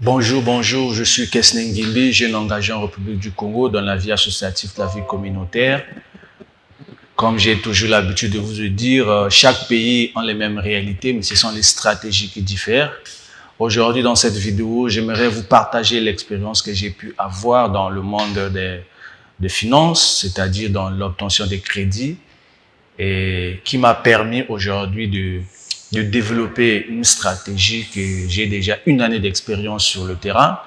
Bonjour, je suis Kesnen Gimbi, jeune engagé en République du Congo dans la vie associative, la vie communautaire. Comme j'ai toujours l'habitude de vous le dire, chaque pays a les mêmes réalités, mais ce sont les stratégies qui diffèrent. Aujourd'hui, dans cette vidéo, j'aimerais vous partager l'expérience que j'ai pu avoir dans le monde des finances, c'est-à-dire dans l'obtention des crédits, et qui m'a permis aujourd'hui de développer une stratégie que j'ai déjà une année d'expérience sur le terrain.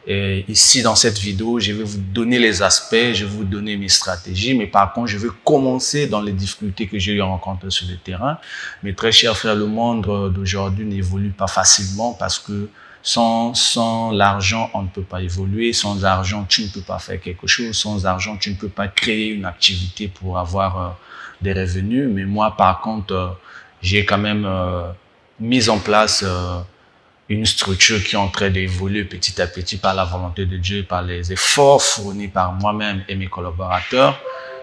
Et ici, dans cette vidéo, je vais vous donner les aspects, je vais vous donner mes stratégies, mais par contre, je vais commencer dans les difficultés que j'ai eu à rencontrer sur le terrain. Mes très chers frères, le monde d'aujourd'hui n'évolue pas facilement parce que sans l'argent, on ne peut pas évoluer. Sans argent, tu ne peux pas faire quelque chose. Sans argent, tu ne peux pas créer une activité pour avoir des revenus. Mais moi, par contre, j'ai quand même mis en place une structure qui est en train d'évoluer petit à petit par la volonté de Dieu, par les efforts fournis par moi-même et mes collaborateurs.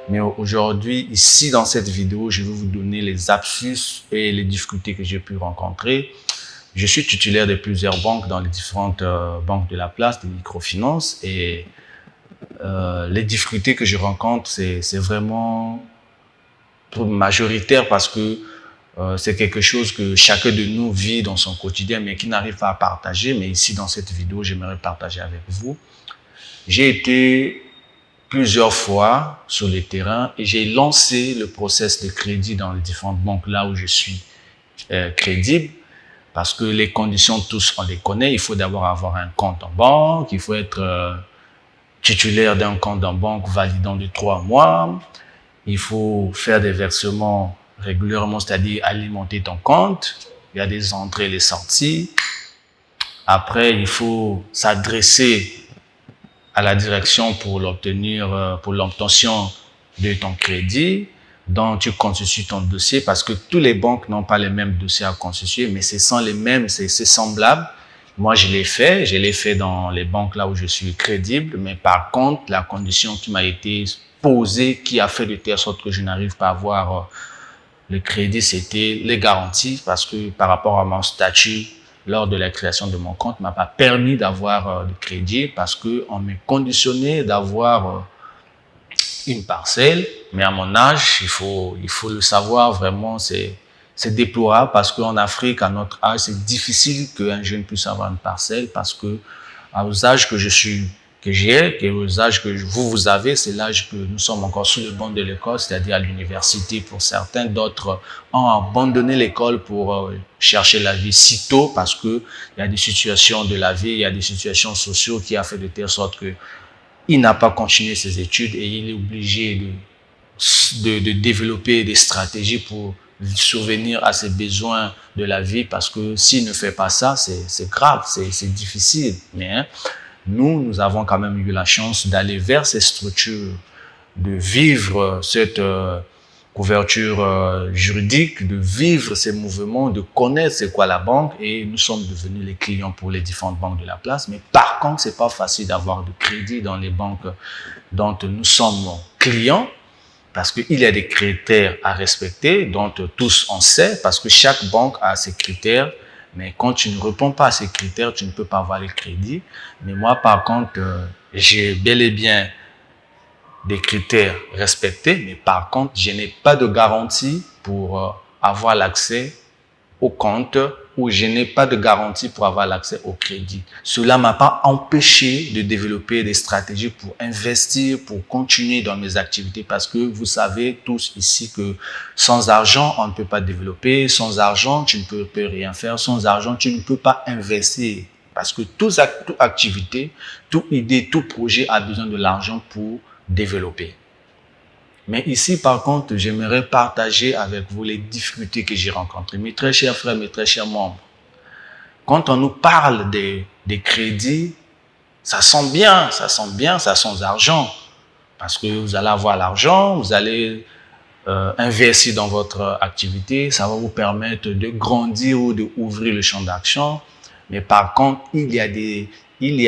Mais aujourd'hui, ici, dans cette vidéo, je vais vous donner les astuces et les difficultés que j'ai pu rencontrer. Je suis titulaire de plusieurs banques dans les différentes banques de la place, des microfinances, et les difficultés que je rencontre, c'est vraiment majoritaire parce que c'est quelque chose que chacun de nous vit dans son quotidien, mais qui n'arrive pas à partager. Mais ici, dans cette vidéo, j'aimerais partager avec vous. J'ai été plusieurs fois sur le terrain et j'ai lancé le process de crédit dans les différentes banques là où je suis crédible. Parce que les conditions, tous, on les connaît. Il faut d'abord avoir un compte en banque. Il faut être titulaire d'un compte en banque validant de 3 mois. Il faut faire des versements régulièrement, c'est-à-dire alimenter ton compte. Il y a des entrées et des sorties. Après, il faut s'adresser à la direction pour l'obtention de ton crédit, dont tu constitues ton dossier, parce que toutes les banques n'ont pas les mêmes dossiers à constituer, mais ce sont les mêmes, c'est semblable. Moi, je l'ai fait dans les banques là où je suis crédible, mais par contre, la condition qui m'a été posée, qui a fait de telle sorte que je n'arrive pas à avoir le crédit, c'était les garanties, parce que par rapport à mon statut lors de la création de mon compte, m'a pas permis d'avoir de crédit parce que on m'est conditionné d'avoir une parcelle. Mais à mon âge, il faut le savoir vraiment, c'est déplorable parce qu'en Afrique, à notre âge, c'est difficile qu'un jeune puisse avoir une parcelle parce que aux âges que j'ai, aux âges que vous avez, c'est l'âge que nous sommes encore sous le banc de l'école, c'est-à-dire à l'université pour certains. D'autres ont abandonné l'école pour chercher la vie si tôt parce que il y a des situations de la vie, il y a des situations sociales qui a fait de telle sorte que il n'a pas continué ses études et il est obligé de développer des stratégies pour survenir à ses besoins de la vie parce que s'il ne fait pas ça, c'est grave, c'est difficile. Mais nous avons quand même eu la chance d'aller vers ces structures, de vivre cette couverture juridique, de vivre ces mouvements, de connaître c'est quoi la banque et nous sommes devenus les clients pour les différentes banques de la place. Mais par contre, c'est pas facile d'avoir de crédit dans les banques dont nous sommes clients parce qu'il y a des critères à respecter dont tous on sait parce que chaque banque a ses critères. Mais quand tu ne réponds pas à ces critères, tu ne peux pas avoir le crédit. Mais moi, par contre, j'ai bel et bien des critères respectés, mais par contre, je n'ai pas de garantie pour avoir l'accès au compte ou je n'ai pas de garantie pour avoir l'accès au crédit. Cela m'a pas empêché de développer des stratégies pour investir, pour continuer dans mes activités parce que vous savez tous ici que sans argent, on ne peut pas développer. Sans argent, tu ne peux rien faire. Sans argent, tu ne peux pas investir. Parce que toute activité, toute idée, tout projet a besoin de l'argent pour développer. Mais ici, par contre, j'aimerais partager avec vous les difficultés que j'ai rencontrées. Mes très chers frères, mes très chers membres, quand on nous parle des crédits, ça sent bien, ça sent argent. Parce que vous allez avoir l'argent, vous allez investir dans votre activité, ça va vous permettre de grandir ou d'ouvrir le champ d'action. Mais par contre, il y a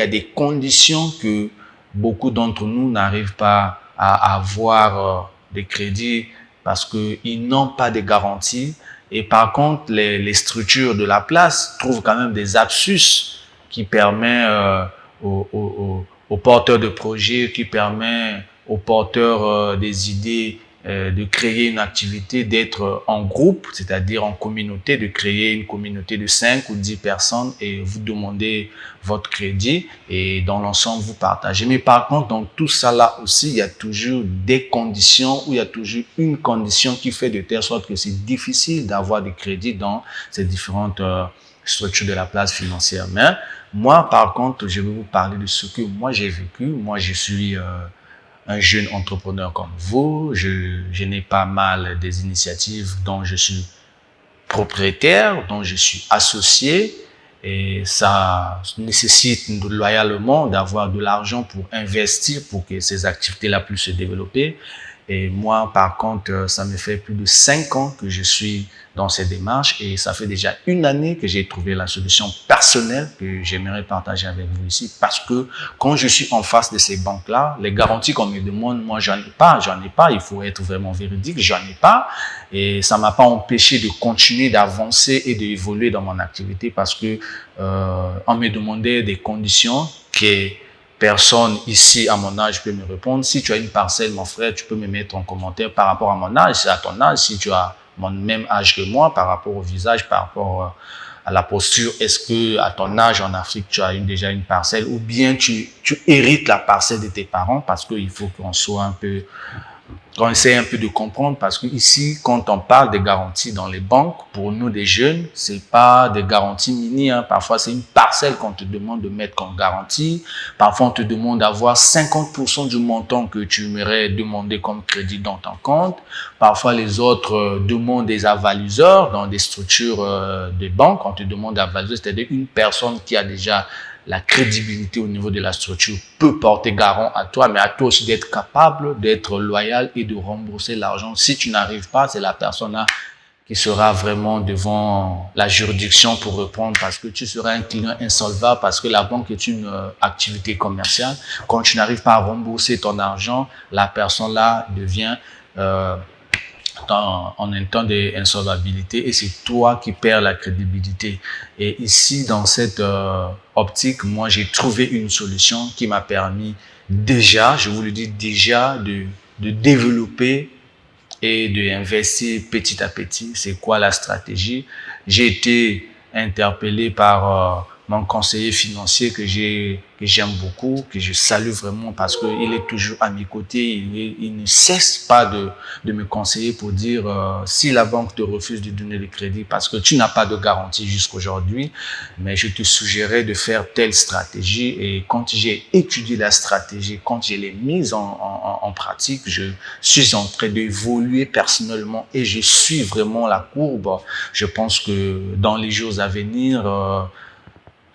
des conditions que beaucoup d'entre nous n'arrivent pas à avoir des crédits parce qu'ils n'ont pas de garantie. Et par contre, les structures de la place trouvent quand même des astuces qui permet aux porteurs de projets, qui permet aux porteurs des idées de créer une activité, d'être en groupe, c'est-à-dire en communauté, de créer une communauté de 5 ou 10 personnes et vous demandez votre crédit et dans l'ensemble, vous partagez. Mais par contre, dans tout ça là aussi, il y a toujours des conditions ou il y a toujours une condition qui fait de telle sorte que c'est difficile d'avoir des crédits dans ces différentes structures de la place financière. Mais moi, par contre, je vais vous parler de ce que moi j'ai vécu. Moi, je suis un jeune entrepreneur comme vous, je n'ai pas mal des initiatives dont je suis propriétaire, dont je suis associé et ça nécessite loyalement d'avoir de l'argent pour investir pour que ces activités-là puissent se développer. Et moi, par contre, ça me fait plus de 5 ans que je suis dans ces démarches et ça fait déjà une année que j'ai trouvé la solution personnelle que j'aimerais partager avec vous ici parce que quand je suis en face de ces banques-là, les garanties qu'on me demande, moi, j'en ai pas, il faut être vraiment véridique, j'en ai pas et ça m'a pas empêché de continuer d'avancer et d'évoluer dans mon activité parce que on me demandait des conditions que personne ici à mon âge peut me répondre. Si tu as une parcelle, mon frère, tu peux me mettre en commentaire par rapport à mon âge, c'est à ton âge. Si tu as mon même âge que moi, par rapport au visage, par rapport à la posture, est-ce que à ton âge en Afrique, tu as déjà une parcelle ou bien tu hérites la parcelle de tes parents parce qu'il faut qu'on soit un peu on essaie un peu de comprendre parce que ici, quand on parle des garanties dans les banques, pour nous des jeunes, c'est pas des garanties mini. Hein. Parfois, c'est une parcelle qu'on te demande de mettre comme garantie. Parfois, on te demande d'avoir 50% du montant que tu aimerais demander comme crédit dans ton compte. Parfois, les autres demandent des avaliseurs dans des structures de banques. On te demande d'avaliseur, c'est-à-dire une personne qui a déjà la crédibilité au niveau de la structure peut porter garant à toi, mais à toi aussi d'être capable, d'être loyal et de rembourser l'argent. Si tu n'arrives pas, c'est la personne là qui sera vraiment devant la juridiction pour reprendre parce que tu seras un client insolvable parce que la banque est une activité commerciale. Quand tu n'arrives pas à rembourser ton argent, la personne là devient en un temps d'insolvabilité et c'est toi qui perds la crédibilité. Et ici, dans cette optique, moi, j'ai trouvé une solution qui m'a permis déjà, je vous le dis déjà, de développer et d'investir petit à petit. C'est quoi la stratégie? J'ai été interpellé par mon conseiller financier que j'aime beaucoup, que je salue vraiment parce qu'il est toujours à mes côtés. Il ne cesse pas de me conseiller pour dire si la banque te refuse de donner le crédit parce que tu n'as pas de garantie jusqu'aujourd'hui, mais je te suggérerais de faire telle stratégie. Et quand j'ai étudié la stratégie, quand je l'ai mise en pratique, je suis en train d'évoluer personnellement et je suis vraiment la courbe. Je pense que dans les jours à venir,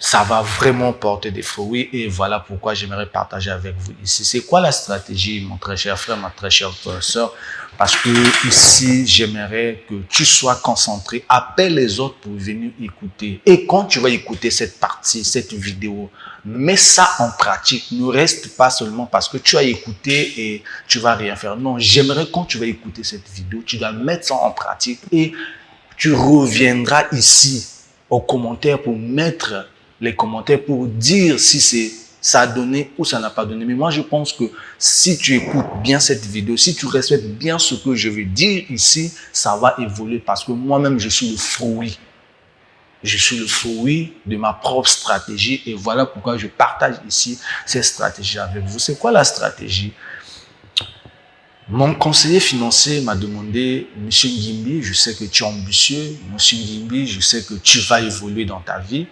ça va vraiment porter des fruits et voilà pourquoi j'aimerais partager avec vous ici. C'est quoi la stratégie, mon très cher frère, ma très chère sœur? Parce que ici, j'aimerais que tu sois concentré. Appelle les autres pour venir écouter. Et quand tu vas écouter cette partie, cette vidéo, mets ça en pratique. Ne reste pas seulement parce que tu as écouté et tu vas rien faire. Non, j'aimerais quand tu vas écouter cette vidéo, tu dois mettre ça en pratique et tu reviendras ici aux commentaires pour mettre les commentaires pour dire si ça a donné ou ça n'a pas donné. Mais moi, je pense que si tu écoutes bien cette vidéo, si tu respectes bien ce que je vais dire ici, ça va évoluer parce que moi-même, je suis le fruit. Je suis le fruit de ma propre stratégie et voilà pourquoi je partage ici cette stratégie avec vous. C'est quoi la stratégie? Mon conseiller financier m'a demandé, Monsieur Ngimbi, je sais que tu es ambitieux, Monsieur Ngimbi, je sais que tu vas évoluer dans ta vie,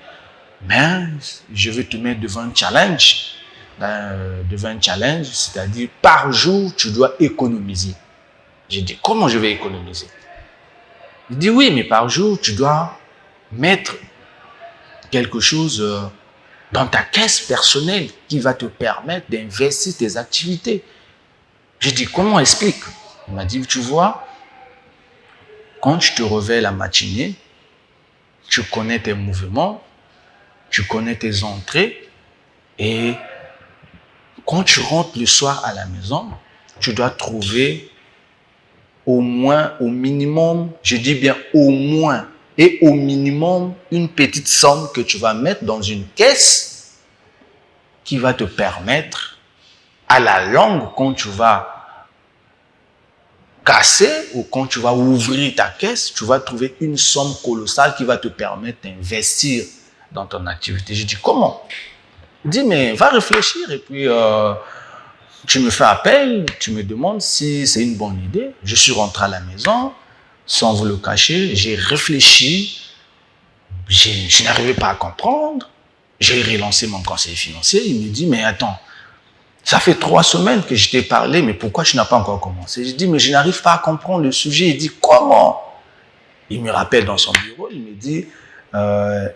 mais je vais te mettre devant un challenge. C'est-à-dire par jour, tu dois économiser. J'ai dit, comment je vais économiser? Il dit, oui, mais par jour, tu dois mettre quelque chose dans ta caisse personnelle qui va te permettre d'investir tes activités. J'ai dit, comment explique? Il m'a dit, tu vois, quand tu te réveilles la matinée, tu connais tes mouvements, tu connais tes entrées et quand tu rentres le soir à la maison, tu dois trouver au moins, au minimum, je dis bien au moins et au minimum une petite somme que tu vas mettre dans une caisse qui va te permettre, à la longue, quand tu vas casser ou quand tu vas ouvrir ta caisse, tu vas trouver une somme colossale qui va te permettre d'investir dans ton activité. Je dis, comment? Il dit, mais va réfléchir et puis tu me fais appel, tu me demandes si c'est une bonne idée. Je suis rentré à la maison, sans vous le cacher, j'ai réfléchi, je n'arrivais pas à comprendre. J'ai relancé mon conseiller financier, il me dit, mais attends, ça fait 3 semaines que je t'ai parlé, mais pourquoi tu n'as pas encore commencé? Je dis, mais je n'arrive pas à comprendre le sujet. Il dit, comment? Il me rappelle dans son bureau, il me dit,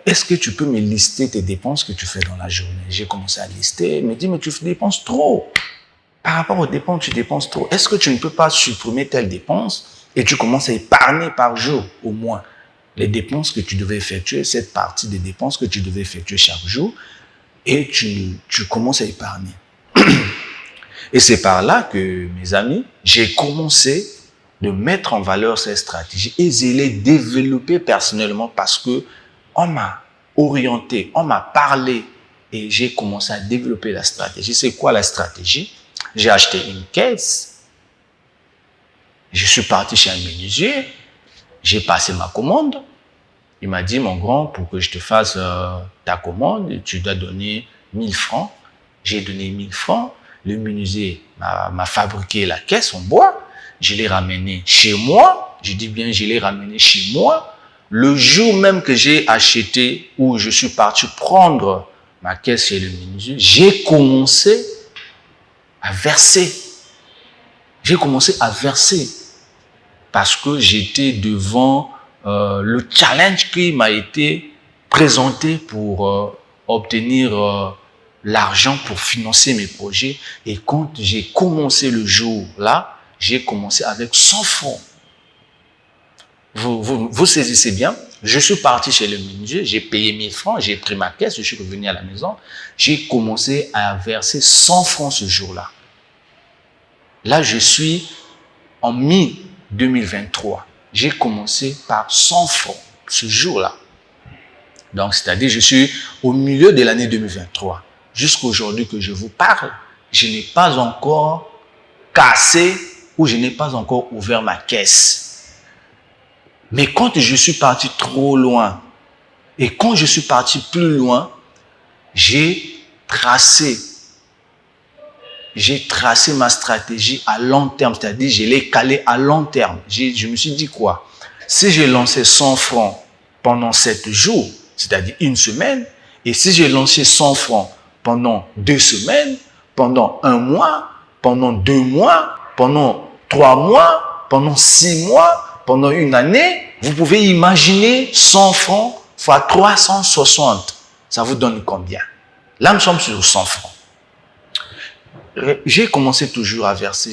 est-ce que tu peux me lister tes dépenses que tu fais dans la journée? J'ai commencé à lister, il me dit, mais tu dépenses trop. Par rapport aux dépenses, tu dépenses trop. Est-ce que tu ne peux pas supprimer telle dépense et tu commences à épargner par jour, au moins, les dépenses que tu devais effectuer, cette partie des dépenses que tu devais effectuer chaque jour, et tu commences à épargner. Et c'est par là que, mes amis, j'ai commencé de mettre en valeur cette stratégie et je l'ai développée personnellement parce que on m'a orienté, on m'a parlé et j'ai commencé à développer la stratégie. C'est quoi la stratégie? J'ai acheté une caisse, je suis parti chez un menuisier, j'ai passé ma commande. Il m'a dit, mon grand, pour que je te fasse ta commande, tu dois donner 1000 francs. J'ai donné 1000 francs. Le menuisier m'a fabriqué la caisse en bois. Je l'ai ramené chez moi. Je dis bien, je l'ai ramené chez moi. Le jour même que j'ai acheté, où je suis parti prendre ma caisse chez le menuisier, j'ai commencé à verser. J'ai commencé à verser parce que j'étais devant le challenge qui m'a été présenté pour obtenir l'argent pour financer mes projets. Et quand j'ai commencé le jour-là, j'ai commencé avec 100 francs. Vous saisissez bien? Je suis parti chez le menuisier, j'ai payé 1000 francs, j'ai pris ma caisse, je suis revenu à la maison. J'ai commencé à verser 100 francs ce jour-là. Là, je suis en mi-2023. J'ai commencé par 100 francs ce jour-là. Donc, c'est-à-dire, je suis au milieu de l'année 2023. Jusqu'à aujourd'hui que je vous parle, je n'ai pas encore cassé ou je n'ai pas encore ouvert ma caisse. Mais quand je suis parti trop loin et quand je suis parti plus loin, j'ai tracé ma stratégie à long terme, c'est-à-dire je l'ai calé à long terme. Je me suis dit quoi? Si j'ai lancé 100 francs pendant 7 jours, c'est-à-dire une semaine, et si j'ai lancé 100 francs pendant 2 semaines, pendant 1 mois, pendant 2 mois, pendant 3 mois, pendant 6 mois, pendant une année, vous pouvez imaginer 100 francs fois 360. Ça vous donne combien? Là, nous sommes sur 100 francs. J'ai commencé toujours à verser.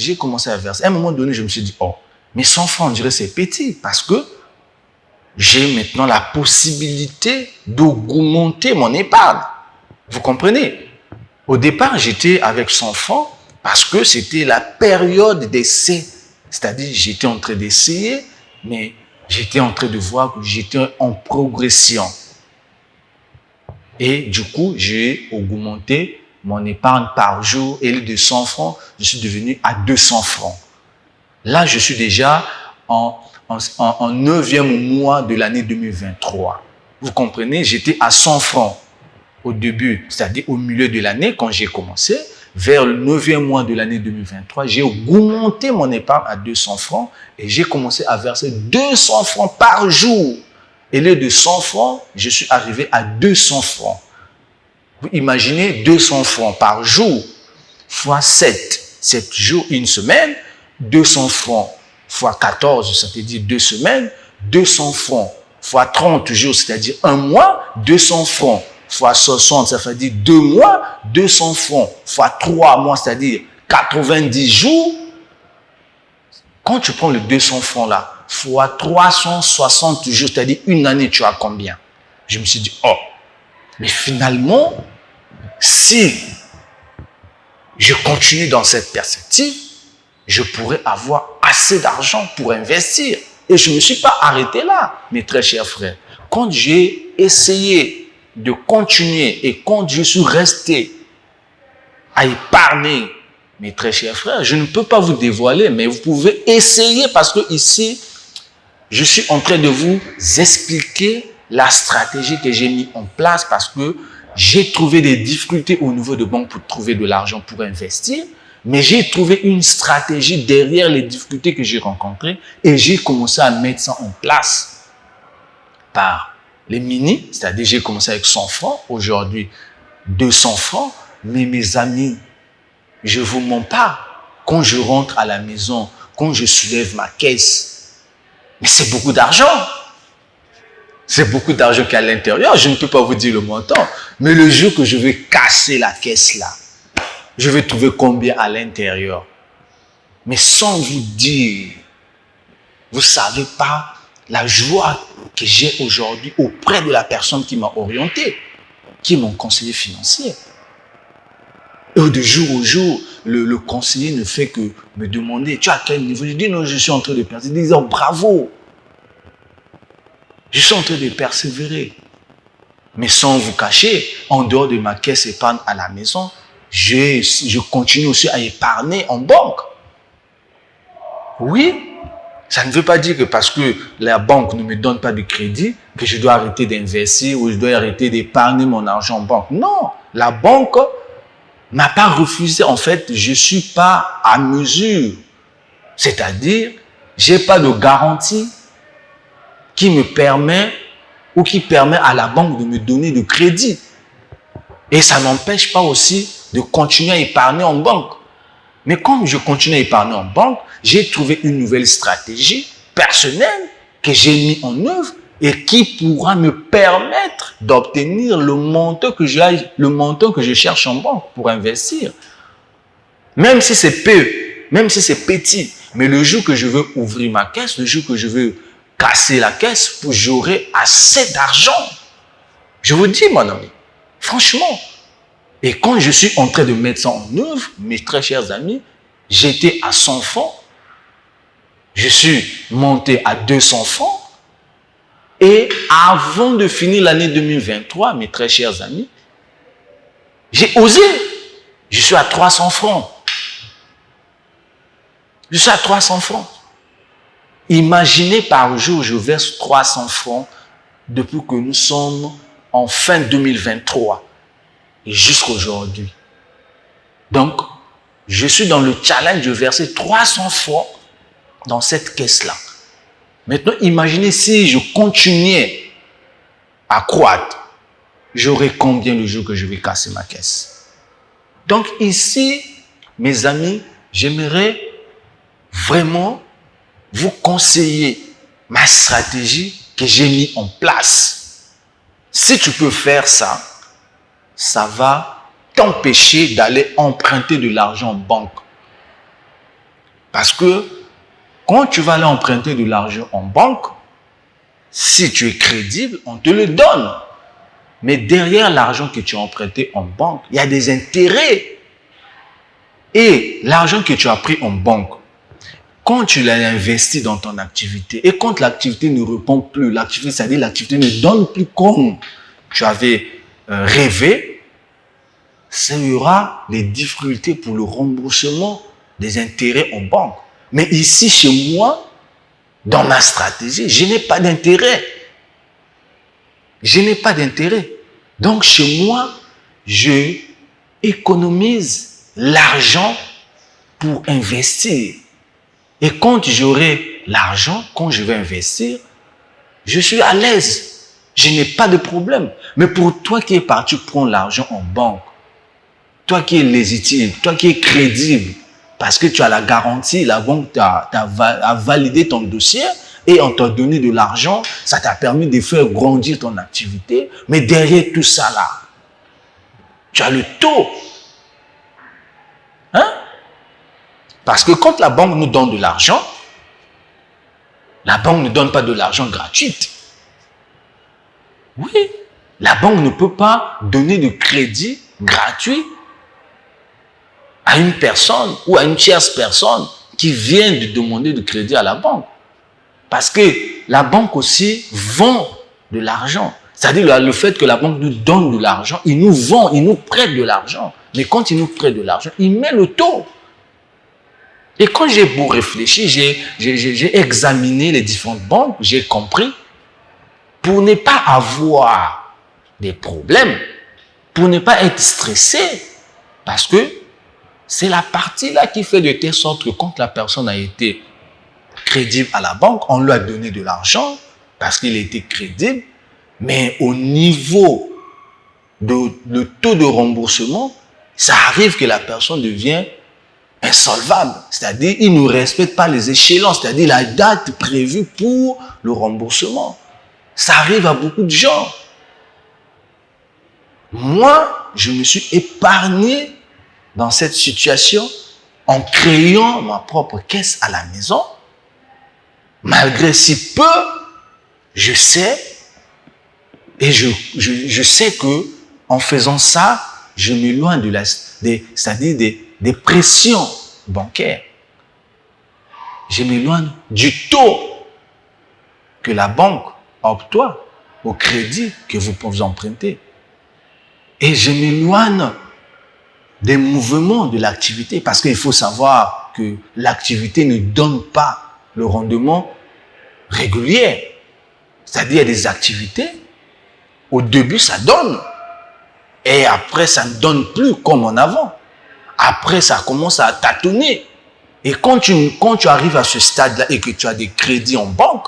À un moment donné, je me suis dit, oh, mais 100 francs, on dirait c'est petit parce que j'ai maintenant la possibilité d'augmenter mon épargne. Vous comprenez? Au départ, j'étais avec 100 francs parce que c'était la période d'essai. C'est-à-dire, j'étais en train d'essayer, mais j'étais en train de voir que j'étais en progression. Et du coup, j'ai augmenté mon épargne par jour et de 100 francs, je suis devenu à 200 francs. Là, je suis déjà en 9e mois de l'année 2023. Vous comprenez, j'étais à 100 francs au début, c'est-à-dire au milieu de l'année quand j'ai commencé. Vers le 9e mois de l'année 2023, j'ai augmenté mon épargne à 200 francs et j'ai commencé à verser 200 francs par jour. Et lieu de 100 francs, je suis arrivé à 200 francs. Vous imaginez 200 francs par jour fois 7. 7 jours, une semaine. 200 francs fois 14, c'est-à-dire 2 semaines. 200 francs fois 30 jours, c'est-à-dire 1 mois. 200 francs fois 60, ça veut dire 2 mois. 200 francs fois 3 mois, c'est-à-dire 90 jours. Quand tu prends le 200 francs là, fois 360 jours, c'est-à-dire une année, tu as combien? Je me suis dit, oh, mais finalement, si je continue dans cette perspective, je pourrais avoir assez d'argent pour investir. Et je ne me suis pas arrêté là, mes très chers frères. Quand j'ai essayé de continuer et quand je suis resté à épargner mes très chers frères, je ne peux pas vous dévoiler, mais vous pouvez essayer parce que ici, je suis en train de vous expliquer la stratégie que j'ai mis en place parce que j'ai trouvé des difficultés au niveau de banque pour trouver de l'argent pour investir, mais j'ai trouvé une stratégie derrière les difficultés que j'ai rencontrées et j'ai commencé à mettre ça en place par les mini, c'est-à-dire j'ai commencé avec 100 francs, aujourd'hui 200 francs, mais mes amis, je ne vous mens pas, quand je rentre à la maison, quand je soulève ma caisse, mais c'est beaucoup d'argent. C'est beaucoup d'argent qu'il y a à l'intérieur. Je ne peux pas vous dire le montant. Mais le jour que je vais casser la caisse là, je vais trouver combien à l'intérieur. Mais sans vous dire, vous ne savez pas la joie que j'ai aujourd'hui auprès de la personne qui m'a orienté, qui est mon conseiller financier. Et de jour au jour, le conseiller ne fait que me demander, tu as quel niveau? Je dis non, je suis en train de persévérer. Il dit, oh, bravo. Je suis en train de persévérer. Mais sans vous cacher, en dehors de ma caisse épargne à la maison, je continue aussi à épargner en banque. Oui, ça ne veut pas dire que parce que la banque ne me donne pas de crédit, que je dois arrêter d'investir ou je dois arrêter d'épargner mon argent en banque. Non, la banque m'a pas refusé. En fait, je ne suis pas à mesure. C'est-à-dire, je n'ai pas de garantie qui me permet ou qui permet à la banque de me donner de crédit. Et ça n'empêche pas aussi de continuer à épargner en banque. Mais comme je continue à épargner en banque, j'ai trouvé une nouvelle stratégie personnelle que j'ai mis en œuvre et qui pourra me permettre d'obtenir le montant que je cherche en banque pour investir. Même si c'est peu, même si c'est petit, mais le jour que je veux ouvrir ma caisse, le jour que je veux casser la caisse, j'aurai assez d'argent. Je vous dis, mon ami, franchement. Et quand je suis en train de mettre ça en œuvre, mes très chers amis, j'étais à 100 francs, je suis monté à 200 francs, et avant de finir l'année 2023, mes très chers amis, j'ai osé. Je suis à 300 francs. Je suis à 300 francs. Imaginez par jour, je verse 300 francs depuis que nous sommes en fin 2023 et jusqu'à aujourd'hui. Donc, je suis dans le challenge de verser 300 francs dans cette caisse-là. Maintenant, imaginez si je continuais à croître, j'aurais combien le jour que je vais casser ma caisse? Donc ici, mes amis, j'aimerais vraiment vous conseiller ma stratégie que j'ai mis en place. Si tu peux faire ça, ça va t'empêcher d'aller emprunter de l'argent en banque. Parce que quand tu vas aller emprunter de l'argent en banque, si tu es crédible, on te le donne. Mais derrière l'argent que tu as emprunté en banque, il y a des intérêts. Et l'argent que tu as pris en banque, quand tu l'as investi dans ton activité et quand l'activité ne répond plus, l'activité, c'est-à-dire l'activité ne donne plus comme tu avais rêvé, ça y aura des difficultés pour le remboursement des intérêts en banque. Mais ici, chez moi, dans ma stratégie, je n'ai pas d'intérêt. Je n'ai pas d'intérêt. Donc, chez moi, je économise l'argent pour investir. Et quand j'aurai l'argent, quand je vais investir, je suis à l'aise. Je n'ai pas de problème. Mais pour toi qui es parti prendre l'argent en banque, toi qui es légitime, toi qui es crédible, parce que tu as la garantie, la banque a validé ton dossier et on t'a donné de l'argent, ça t'a permis de faire grandir ton activité. Mais derrière tout ça là, tu as le taux. Hein? Parce que quand la banque nous donne de l'argent, la banque ne donne pas de l'argent gratuit. Oui, la banque ne peut pas donner de crédit gratuit à une personne ou à une tierce personne qui vient de demander de crédit à la banque. Parce que la banque aussi vend de l'argent. C'est-à-dire le fait que la banque nous donne de l'argent, il nous vend, il nous prête de l'argent. Mais quand il nous prête de l'argent, il met le taux. Et quand j'ai beau réfléchir, j'ai examiné les différentes banques, j'ai compris, pour ne pas avoir des problèmes, pour ne pas être stressé, parce que c'est la partie là qui fait de telle sorte que quand la personne a été crédible à la banque, on lui a donné de l'argent parce qu'il était crédible, mais au niveau le taux de remboursement, ça arrive que la personne devient insolvable. C'est-à-dire, il ne respecte pas les échéances, c'est-à-dire la date prévue pour le remboursement. Ça arrive à beaucoup de gens. Moi, je me suis épargné dans cette situation en créant ma propre caisse à la maison. Malgré si peu, je sais, et je sais que en faisant ça, je m'éloigne c'est-à-dire des pressions bancaires. Je m'éloigne du taux que la banque octroie au crédit que vous pouvez emprunter. Et je m'éloigne des mouvements de l'activité, parce qu'il faut savoir que l'activité ne donne pas le rendement régulier. C'est-à-dire, il y a des activités, au début, ça donne. Et après, ça ne donne plus comme en avant. Après, ça commence à tâtonner. Et quand tu arrives à ce stade-là et que tu as des crédits en banque,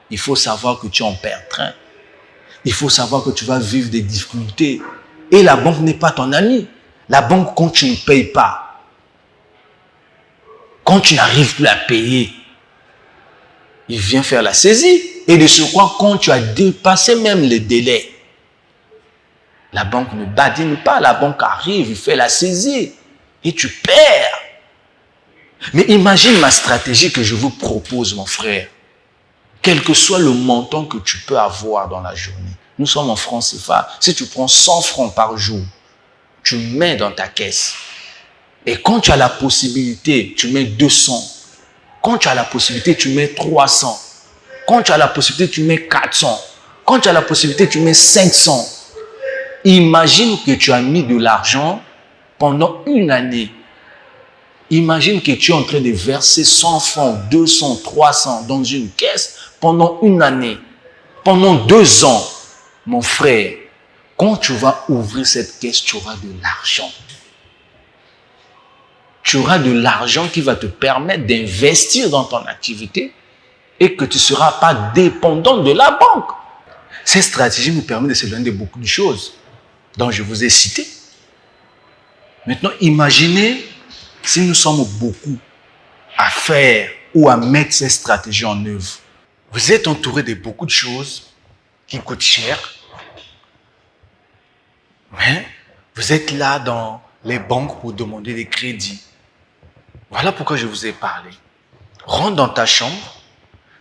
il faut savoir que tu en perds train. Il faut savoir que tu vas vivre des difficultés. Et la banque n'est pas ton ami. La banque, quand tu ne payes pas, quand tu n'arrives plus à payer, il vient faire la saisie. Et de surcroît, quand tu as dépassé même les délais, la banque ne badine pas. La banque arrive, il fait la saisie. Et tu perds. Mais imagine ma stratégie que je vous propose, mon frère. Quel que soit le montant que tu peux avoir dans la journée. Nous sommes en francs CFA. Si tu prends 100 francs par jour, tu mets dans ta caisse. Et quand tu as la possibilité, tu mets 200. Quand tu as la possibilité, tu mets 300. Quand tu as la possibilité, tu mets 400. Quand tu as la possibilité, tu mets 500. Imagine que tu as mis de l'argent pendant une année. Imagine que tu es en train de verser 100 francs, 200, 300 dans une caisse pendant une année. Pendant 2 ans, mon frère, quand tu vas ouvrir cette caisse, tu auras de l'argent. Tu auras de l'argent qui va te permettre d'investir dans ton activité et que tu ne seras pas dépendant de la banque. Cette stratégie nous permet de s'éloigner de beaucoup de choses dont je vous ai cité. Maintenant, imaginez si nous sommes beaucoup à faire ou à mettre cette stratégie en œuvre. Vous êtes entouré de beaucoup de choses qui coûtent cher. Mais vous êtes là dans les banques pour demander des crédits. Voilà pourquoi je vous ai parlé. Rentre dans ta chambre,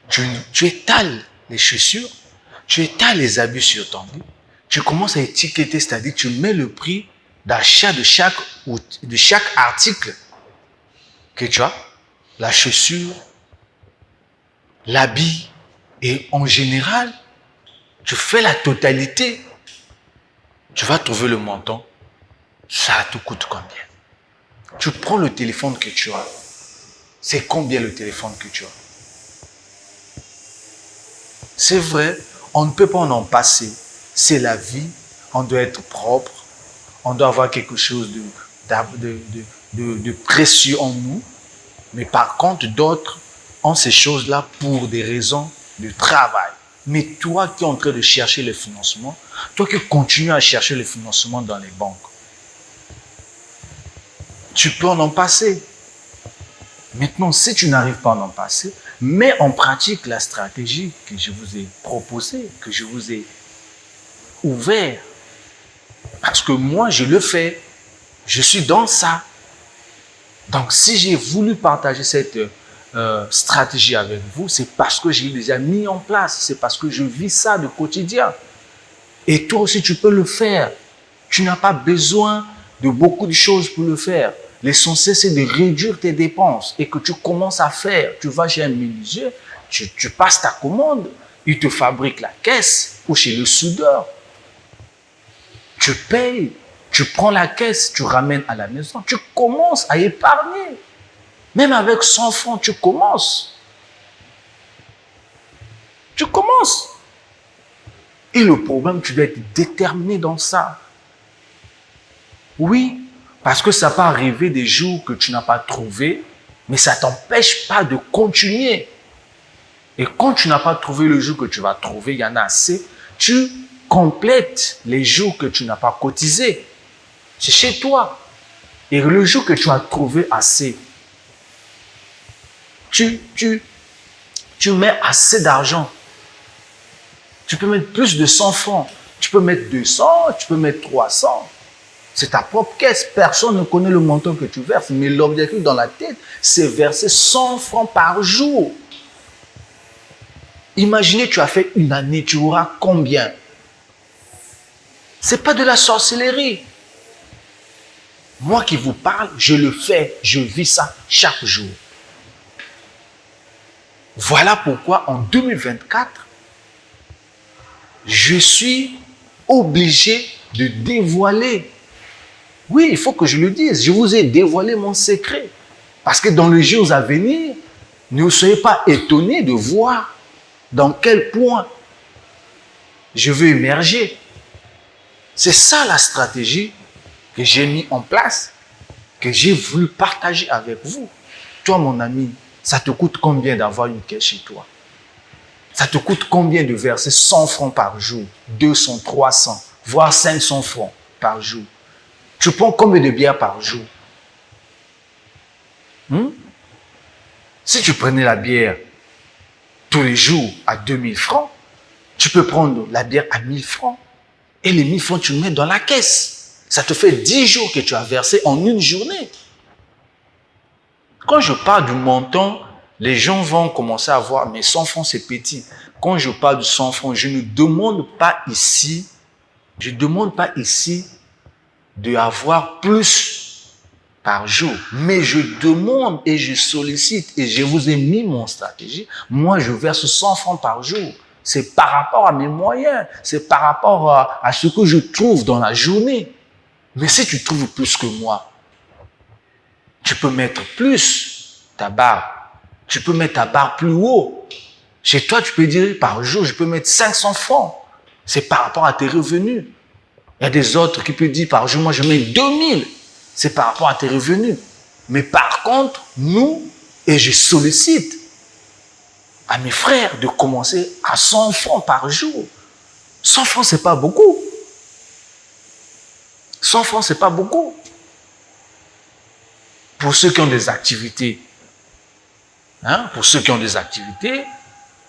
tu étales les chaussures, tu étales les habits sur ton lit, tu commences à étiqueter, c'est-à-dire tu mets le prix d'achat de chaque article que tu as, la chaussure, l'habit, et en général, tu fais la totalité. Tu vas trouver le montant. Ça te coûte combien? Tu prends le téléphone que tu as. C'est combien le téléphone que tu as? C'est vrai, on ne peut pas en passer. C'est la vie. On doit être propre. On doit avoir quelque chose de précieux en nous. Mais par contre, d'autres ont ces choses-là pour des raisons de travail. Mais toi qui es en train de chercher le financement, toi qui continues à chercher le financement dans les banques, tu peux en passer. Maintenant, si tu n'arrives pas à en passer, mets en pratique la stratégie que je vous ai proposée, que je vous ai ouverte. Parce que moi, je le fais. Je suis dans ça. Donc, si j'ai voulu partager cette stratégie avec vous, c'est parce que j'ai déjà mis en place. C'est parce que je vis ça de quotidien. Et toi aussi, tu peux le faire. Tu n'as pas besoin de beaucoup de choses pour le faire. L'essentiel, c'est de réduire tes dépenses et que tu commences à faire. Tu vas chez un menuisier, tu passes ta commande, il te fabrique la caisse ou chez le soudeur. Tu payes, tu prends la caisse, tu ramènes à la maison, tu commences à épargner. Même avec 100 francs, tu commences. Tu commences. Et le problème, tu dois être déterminé dans ça. Oui, parce que ça peut arriver des jours que tu n'as pas trouvé, mais ça ne t'empêche pas de continuer. Et quand tu n'as pas trouvé le jour que tu vas trouver, il y en a assez, tu complètes les jours que tu n'as pas cotisé. C'est chez toi. Et le jour que tu as trouvé assez, tu mets assez d'argent. Tu peux mettre plus de 100 francs. Tu peux mettre 200, tu peux mettre 300. C'est ta propre caisse. Personne ne connaît le montant que tu verses. Mais l'objectif dans la tête, c'est verser 100 francs par jour. Imaginez, tu as fait une année, tu auras combien? Ce n'est pas de la sorcellerie. Moi qui vous parle, je le fais. Je vis ça chaque jour. Voilà pourquoi en 2024, je suis obligé de dévoiler. Oui, il faut que je le dise. Je vous ai dévoilé mon secret. Parce que dans les jours à venir, ne soyez pas étonnés de voir dans quel point je veux émerger. C'est ça la stratégie que j'ai mis en place, que j'ai voulu partager avec vous. Toi, mon ami, ça te coûte combien d'avoir une caisse chez toi? Ça te coûte combien de verser 100 francs par jour, 200, 300, voire 500 francs par jour? Tu prends combien de bières par jour? Si tu prenais la bière tous les jours à 2000 francs, tu peux prendre la bière à 1000 francs. Et les 1000 francs, tu le mets dans la caisse. Ça te fait 10 jours que tu as versé en une journée. Quand je parle du montant, les gens vont commencer à voir, mais 100 francs, c'est petit. Quand je parle de 100 francs, je ne demande pas ici, d'avoir plus par jour. Mais je demande et je sollicite, et je vous ai mis mon stratégie. Moi, je verse 100 francs par jour. C'est par rapport à mes moyens. C'est par rapport à ce que je trouve dans la journée. Mais si tu trouves plus que moi, tu peux mettre plus ta barre. Tu peux mettre ta barre plus haut. Chez toi, tu peux dire par jour, je peux mettre 500 francs. C'est par rapport à tes revenus. Il y a des autres qui peuvent dire par jour, moi je mets 2000. C'est par rapport à tes revenus. Mais par contre, et je sollicite à mes frères de commencer à 100 francs par jour. 100 francs, c'est pas beaucoup. 100 francs, c'est pas beaucoup. Pour ceux qui ont des activités,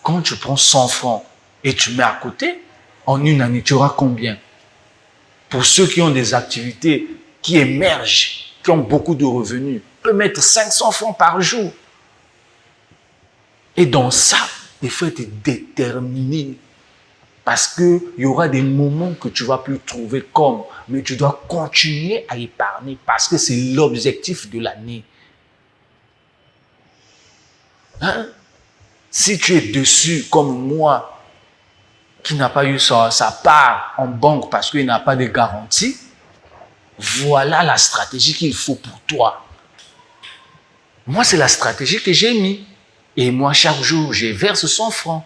quand tu prends 100 francs et tu mets à côté, en une année, tu auras combien? Pour ceux qui ont des activités qui émergent, qui ont beaucoup de revenus, peut mettre 500 francs par jour. Et dans ça, il faut être déterminé. Parce qu'il y aura des moments que tu ne vas plus trouver comme, mais tu dois continuer à épargner parce que c'est l'objectif de l'année. Si tu es dessus comme moi, qui n'a pas eu sa part en banque parce qu'il n'a pas de garantie, voilà la stratégie qu'il faut pour toi. Moi, c'est la stratégie que j'ai mis. Et moi, chaque jour, je verse 100 francs.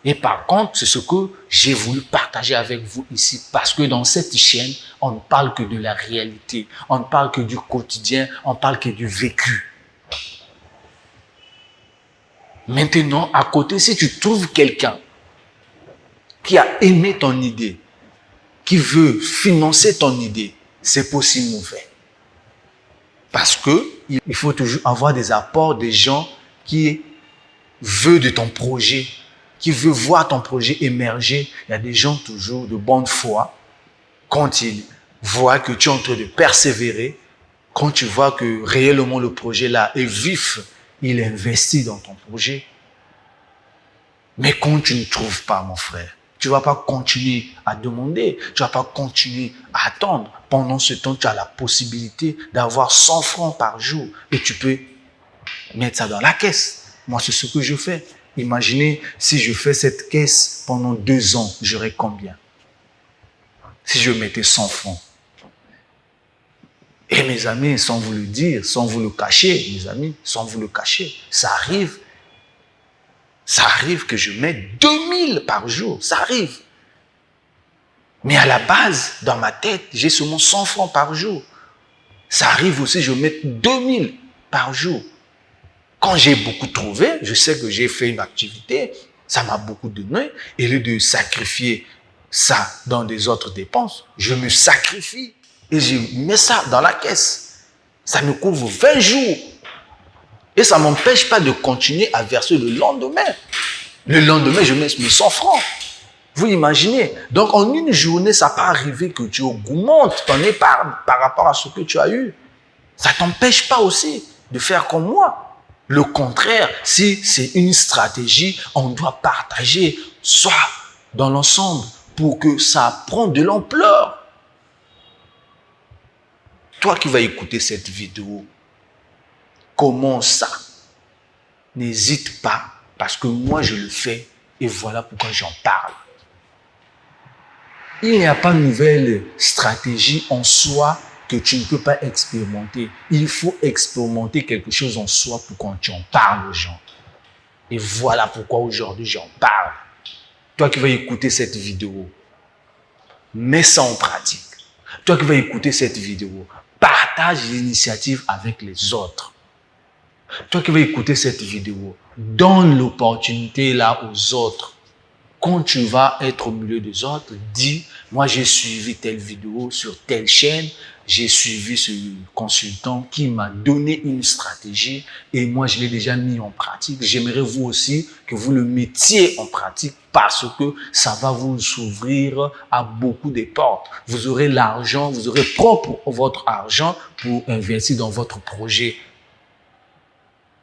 Et par contre, c'est ce que j'ai voulu partager avec vous ici. Parce que dans cette chaîne, on ne parle que de la réalité. On ne parle que du quotidien. On ne parle que du vécu. Maintenant, à côté, si tu trouves quelqu'un qui a aimé ton idée, qui veut financer ton idée, c'est possible, mon frère. Parce que il faut toujours avoir des apports des gens qui veulent de ton projet, qui veulent voir ton projet émerger. Il y a des gens toujours de bonne foi. Quand ils voient que tu es en train de persévérer, quand tu vois que réellement le projet là est vif, il investit dans ton projet. Mais quand tu ne trouves pas, mon frère, tu ne vas pas continuer à demander, tu ne vas pas continuer à attendre. Pendant ce temps, tu as la possibilité d'avoir 100 francs par jour et tu peux mettre ça dans la caisse. Moi, c'est ce que je fais. Imaginez si je fais cette caisse pendant 2 ans, j'aurais combien? Si je mettais 100 francs. Et mes amis, sans vous le dire, sans vous le cacher, mes amis, sans vous le cacher, ça arrive que je mette 2000 par jour, ça arrive. Mais à la base, dans ma tête, j'ai seulement 100 francs par jour. Ça arrive aussi, je mets 2000 par jour. Quand j'ai beaucoup trouvé, je sais que j'ai fait une activité, ça m'a beaucoup donné. Et au lieu de sacrifier ça dans des autres dépenses, je me sacrifie et je mets ça dans la caisse. Ça me couvre 20 jours. Et ça ne m'empêche pas de continuer à verser le lendemain. Le lendemain, je mets mes 100 francs. Vous imaginez? Donc, en une journée, ça peut arriver que tu augmentes ton épargne par rapport à ce que tu as eu. Ça ne t'empêche pas aussi de faire comme moi. Le contraire, si c'est une stratégie, on doit partager soit dans l'ensemble pour que ça prenne de l'ampleur. Toi qui vas écouter cette vidéo, commence ça. N'hésite pas, parce que moi je le fais et voilà pourquoi j'en parle. Il n'y a pas de nouvelle stratégie en soi que tu ne peux pas expérimenter. Il faut expérimenter quelque chose en soi pour qu'on tu en parles aux gens. Et voilà pourquoi aujourd'hui j'en parle. Toi qui vas écouter cette vidéo, mets ça en pratique. Toi qui vas écouter cette vidéo, partage l'initiative avec les autres. Toi qui vas écouter cette vidéo, donne l'opportunité là aux autres. Quand tu vas être au milieu des autres, dis, moi j'ai suivi telle vidéo sur telle chaîne, j'ai suivi ce consultant qui m'a donné une stratégie et moi je l'ai déjà mis en pratique. J'aimerais vous aussi que vous le mettiez en pratique parce que ça va vous ouvrir à beaucoup de portes. Vous aurez l'argent, vous aurez propre votre argent pour investir dans votre projet.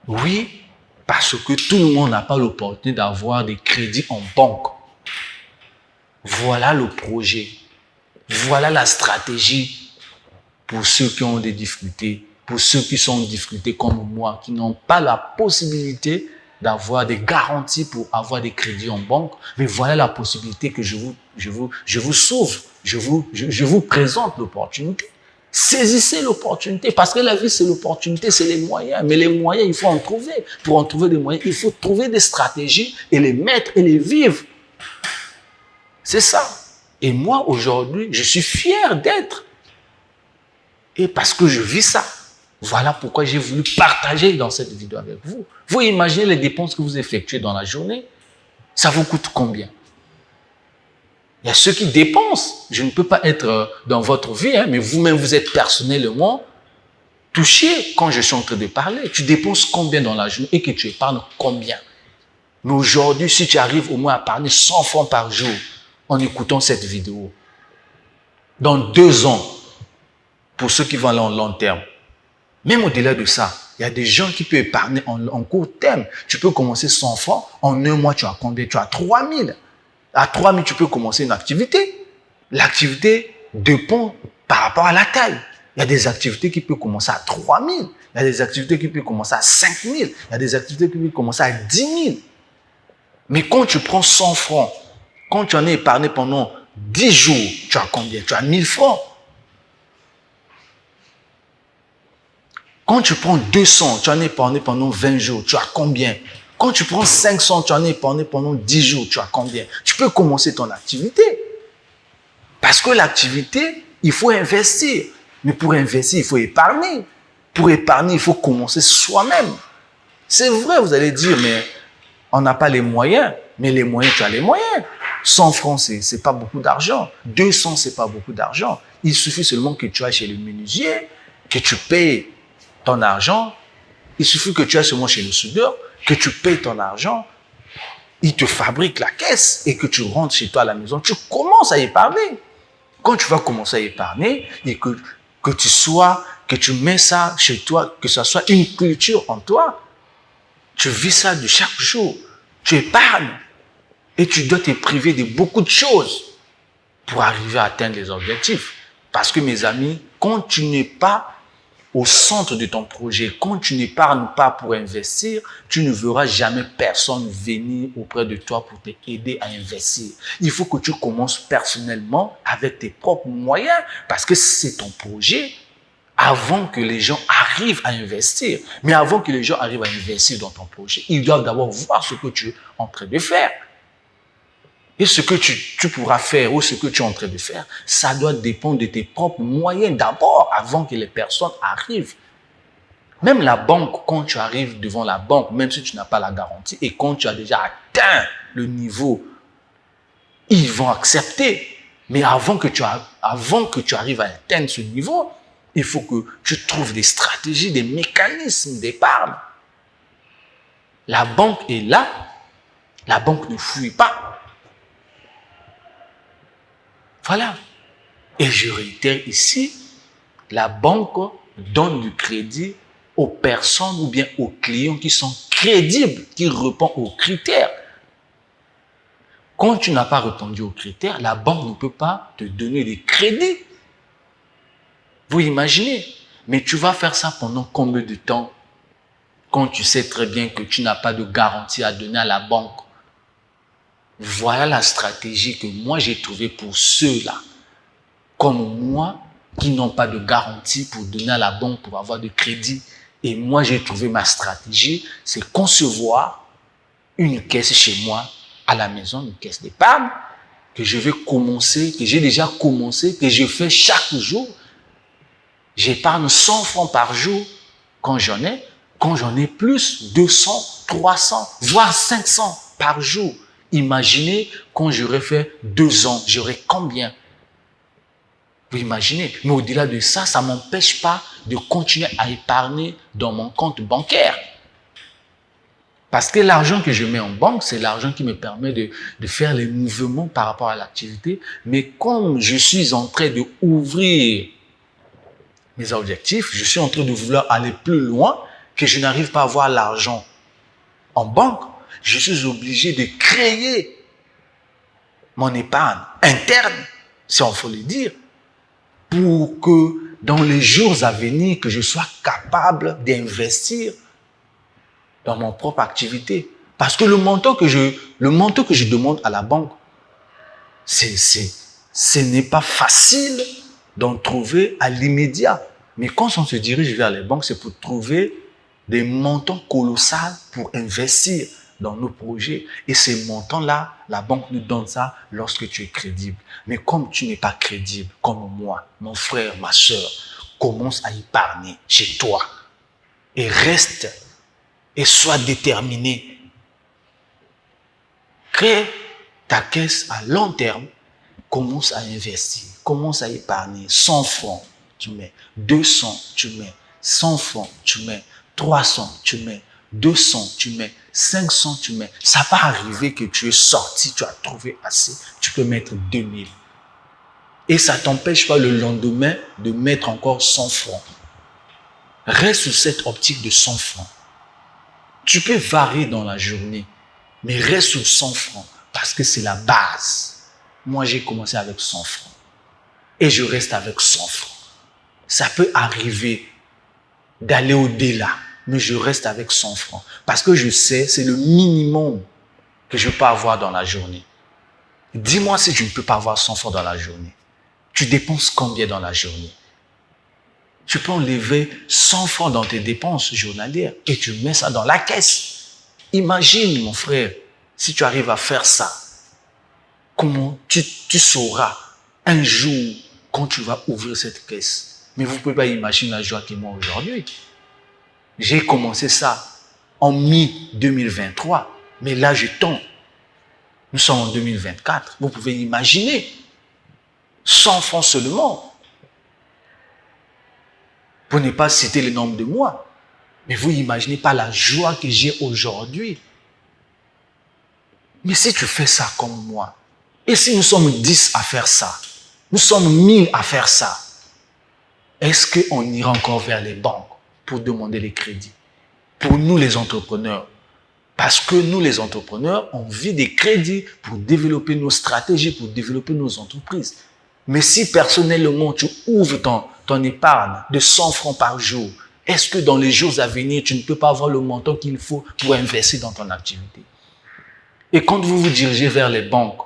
Oui, parce que tout le monde n'a pas l'opportunité d'avoir des crédits en banque. Voilà le projet. Voilà la stratégie pour ceux qui ont des difficultés, pour ceux qui sont en difficulté comme moi, qui n'ont pas la possibilité d'avoir des garanties pour avoir des crédits en banque. Mais voilà la possibilité que je vous s'ouvre, je vous présente l'opportunité. Saisissez l'opportunité, parce que la vie, c'est l'opportunité, c'est les moyens. Mais les moyens, il faut en trouver. Pour en trouver des moyens, il faut trouver des stratégies et les mettre et les vivre. C'est ça. Et moi, aujourd'hui, je suis fier d'être. Et parce que je vis ça. Voilà pourquoi j'ai voulu partager dans cette vidéo avec vous. Vous imaginez les dépenses que vous effectuez dans la journée. Ça vous coûte combien? Il y a ceux qui dépensent. Je ne peux pas être dans votre vie, hein, mais vous-même, vous êtes personnellement touché quand je suis en train de parler. Tu dépenses combien dans la journée et que tu épargnes combien? Mais aujourd'hui, si tu arrives au moins à épargner 100 francs par jour en écoutant cette vidéo, dans 2 ans, pour ceux qui vont aller en long terme, même au-delà de ça, il y a des gens qui peuvent épargner en court terme. Tu peux commencer 100 francs, en 1 mois, tu as combien? Tu as 3000. À 3000, tu peux commencer une activité. L'activité dépend par rapport à la taille. Il y a des activités qui peuvent commencer à 3000. Il y a des activités qui peuvent commencer à 5000. Il y a des activités qui peuvent commencer à 10 000. Mais quand tu prends 100 francs, quand tu en as épargné pendant 10 jours, tu as combien? Tu as 1000 francs. Quand tu prends 200, tu en as épargné pendant 20 jours, tu as combien? Quand tu prends 500, tu en as épargné pendant 10 jours, tu as combien? Tu peux commencer ton activité. Parce que l'activité, il faut investir. Mais pour investir, il faut épargner. Pour épargner, il faut commencer soi-même. C'est vrai, vous allez dire, mais on n'a pas les moyens. Mais les moyens, tu as les moyens. 100 francs, c'est pas beaucoup d'argent. 200, c'est pas beaucoup d'argent. Il suffit seulement que tu ailles chez le menuisier, que tu payes ton argent. Il suffit que tu ailles seulement chez le soudeur, que tu payes ton argent. Il te fabrique la caisse et que tu rentres chez toi à la maison. Tu commences à épargner. Quand tu vas commencer à épargner et que tu mets ça chez toi, que ça soit une culture en toi, tu vis ça de chaque jour. Tu épargnes et tu dois te priver de beaucoup de choses pour arriver à atteindre les objectifs. Parce que mes amis, quand tu n'es pas au centre de ton projet, quand tu n'épargnes pas pour investir, tu ne verras jamais personne venir auprès de toi pour t'aider à investir. Il faut que tu commences personnellement avec tes propres moyens parce que c'est ton projet avant que les gens arrivent à investir. Mais avant que les gens arrivent à investir dans ton projet, ils doivent d'abord voir ce que tu es en train de faire. Et ce que tu pourras faire ou ce que tu es en train de faire, ça doit dépendre de tes propres moyens d'abord, avant que les personnes arrivent. Même la banque, quand tu arrives devant la banque, même si tu n'as pas la garantie, et quand tu as déjà atteint le niveau, ils vont accepter. Mais avant que tu arrives à atteindre ce niveau, il faut que tu trouves des stratégies, des mécanismes d'épargne. La banque est là. La banque ne fouille pas. Voilà. Et je réitère ici, la banque donne du crédit aux personnes ou bien aux clients qui sont crédibles, qui répondent aux critères. Quand tu n'as pas répondu aux critères, la banque ne peut pas te donner des crédits. Vous imaginez? Mais tu vas faire ça pendant combien de temps? Quand tu sais très bien que tu n'as pas de garantie à donner à la banque. Voilà la stratégie que moi j'ai trouvée pour ceux-là, comme moi, qui n'ont pas de garantie pour donner à la banque pour avoir de crédit. Et moi j'ai trouvé ma stratégie, c'est concevoir une caisse chez moi à la maison, une caisse d'épargne, que je vais commencer, que j'ai déjà commencé, que je fais chaque jour. J'épargne 100 francs par jour quand j'en ai plus, 200, 300, voire 500 par jour. Imaginez quand j'aurais fait 2 ans, j'aurais combien? Vous imaginez? Mais au-delà de ça, ça ne m'empêche pas de continuer à épargner dans mon compte bancaire. Parce que l'argent que je mets en banque, c'est l'argent qui me permet de faire les mouvements par rapport à l'activité. Mais comme je suis en train d'ouvrir mes objectifs, je suis en train de vouloir aller plus loin, que je n'arrive pas à avoir l'argent en banque, je suis obligé de créer mon épargne interne, si on faut le dire, pour que dans les jours à venir, que je sois capable d'investir dans mon propre activité. Parce que le montant que je demande à la banque, ce n'est pas facile d'en trouver à l'immédiat. Mais quand on se dirige vers les banques, c'est pour trouver des montants colossaux pour investir dans nos projets. Et ces montants-là, la banque nous donne ça lorsque tu es crédible. Mais comme tu n'es pas crédible, comme moi, mon frère, ma soeur, commence à épargner chez toi et reste et sois déterminé. Crée ta caisse à long terme, commence à investir, commence à épargner. 100 francs, tu mets. 200, tu mets. 100 francs, tu mets. 300, tu mets. 200, tu mets. 500, tu mets. Ça va arriver que tu es sorti, tu as trouvé assez. Tu peux mettre 2000. Et ça ne t'empêche pas le lendemain de mettre encore 100 francs. Reste sur cette optique de 100 francs. Tu peux varier dans la journée, mais reste sur 100 francs parce que c'est la base. Moi, j'ai commencé avec 100 francs et je reste avec 100 francs. Ça peut arriver d'aller au-delà, mais je reste avec 100 francs parce que je sais, c'est le minimum que je peux avoir dans la journée. Dis-moi si tu ne peux pas avoir 100 francs dans la journée. Tu dépenses combien dans la journée? Tu peux enlever 100 francs dans tes dépenses journalières et tu mets ça dans la caisse. Imagine, mon frère, si tu arrives à faire ça, comment tu sauras un jour quand tu vas ouvrir cette caisse. Mais vous ne pouvez pas imaginer la joie que moi aujourd'hui. J'ai commencé ça en mi-2023, mais là je tombe. Nous sommes en 2024. Vous pouvez imaginer 100 francs seulement. Pour ne pas citer le nombre de mois. Mais vous imaginez pas la joie que j'ai aujourd'hui. Mais si tu fais ça comme moi, et si nous sommes 10 à faire ça, nous sommes 1000 à faire ça, est-ce qu'on ira encore vers les banques pour demander les crédits? Pour nous les entrepreneurs. Parce que nous les entrepreneurs, on vit des crédits pour développer nos stratégies, pour développer nos entreprises. Mais si personnellement tu ouvres ton épargne de 100 francs par jour, est-ce que dans les jours à venir, tu ne peux pas avoir le montant qu'il faut pour investir dans ton activité? Et quand vous vous dirigez vers les banques,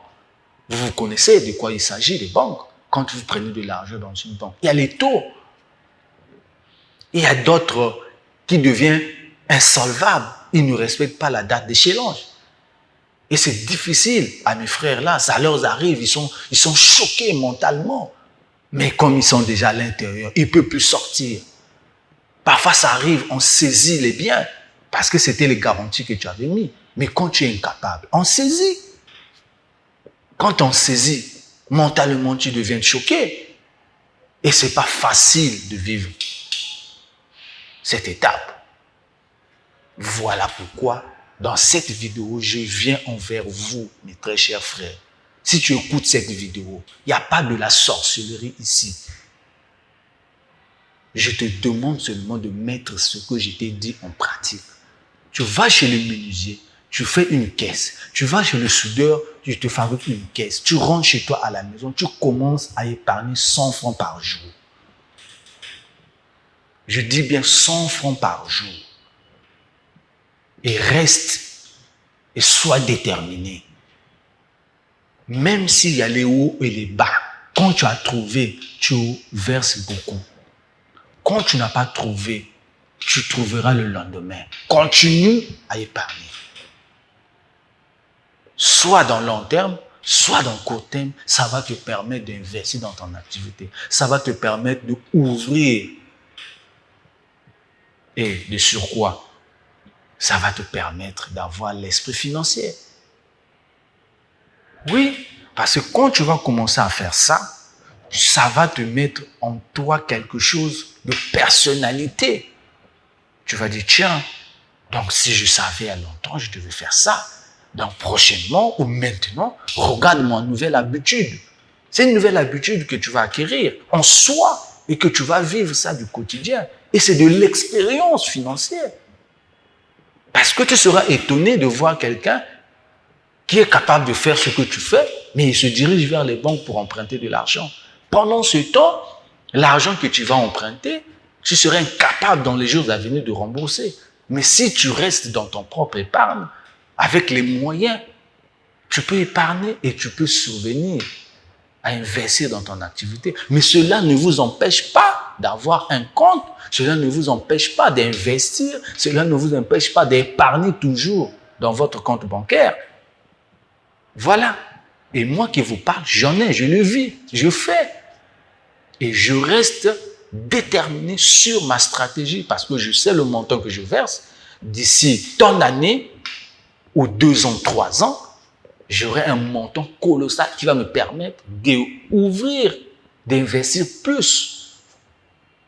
vous connaissez de quoi il s'agit, les banques. Quand vous prenez de l'argent dans une banque, il y a les taux. Il y a d'autres qui deviennent insolvables. Ils ne respectent pas la date d'échéance. Et c'est difficile à mes frères là, ça leur arrive, ils sont choqués mentalement. Mais comme ils sont déjà à l'intérieur, ils ne peuvent plus sortir. Parfois ça arrive, on saisit les biens parce que c'était les garanties que tu avais mis. Mais quand tu es incapable, on saisit. Quand on saisit, mentalement tu deviens choqué. Et ce n'est pas facile de vivre cette étape. Voilà pourquoi, dans cette vidéo, je viens envers vous, mes très chers frères. Si tu écoutes cette vidéo, il n'y a pas de la sorcellerie ici. Je te demande seulement de mettre ce que je t'ai dit en pratique. Tu vas chez le menuisier, tu fais une caisse. Tu vas chez le soudeur, tu te fabriques une caisse. Tu rentres chez toi à la maison, tu commences à épargner 100 francs par jour. Je dis bien 100 francs par jour. Et reste et sois déterminé. Même s'il y a les hauts et les bas, quand tu as trouvé, tu verses beaucoup. Quand tu n'as pas trouvé, tu trouveras le lendemain. Continue à épargner. Soit dans long terme, soit dans court terme, ça va te permettre d'investir dans ton activité. Ça va te permettre d'ouvrir. Et de surcroît, ça va te permettre d'avoir l'esprit financier. Oui, parce que quand tu vas commencer à faire ça, ça va te mettre en toi quelque chose de personnalité. Tu vas dire, tiens, donc si je savais à longtemps, je devais faire ça. Donc prochainement ou maintenant, regarde ma nouvelle habitude. C'est une nouvelle habitude que tu vas acquérir en soi et que tu vas vivre ça du quotidien. Et c'est de l'expérience financière. Parce que tu seras étonné de voir quelqu'un qui est capable de faire ce que tu fais, mais il se dirige vers les banques pour emprunter de l'argent. Pendant ce temps, l'argent que tu vas emprunter, tu seras incapable dans les jours à venir de rembourser. Mais si tu restes dans ton propre épargne, avec les moyens, tu peux épargner et tu peux survenir à investir dans ton activité. Mais cela ne vous empêche pas d'avoir un compte, cela ne vous empêche pas d'investir, cela ne vous empêche pas d'épargner toujours dans votre compte bancaire. Voilà. Et moi qui vous parle, j'en ai, je le vis, je fais. Et je reste déterminé sur ma stratégie parce que je sais le montant que je verse. D'ici tant d'années, ou 2 ans, 3 ans, j'aurai un montant colossal qui va me permettre d'ouvrir, d'investir plus.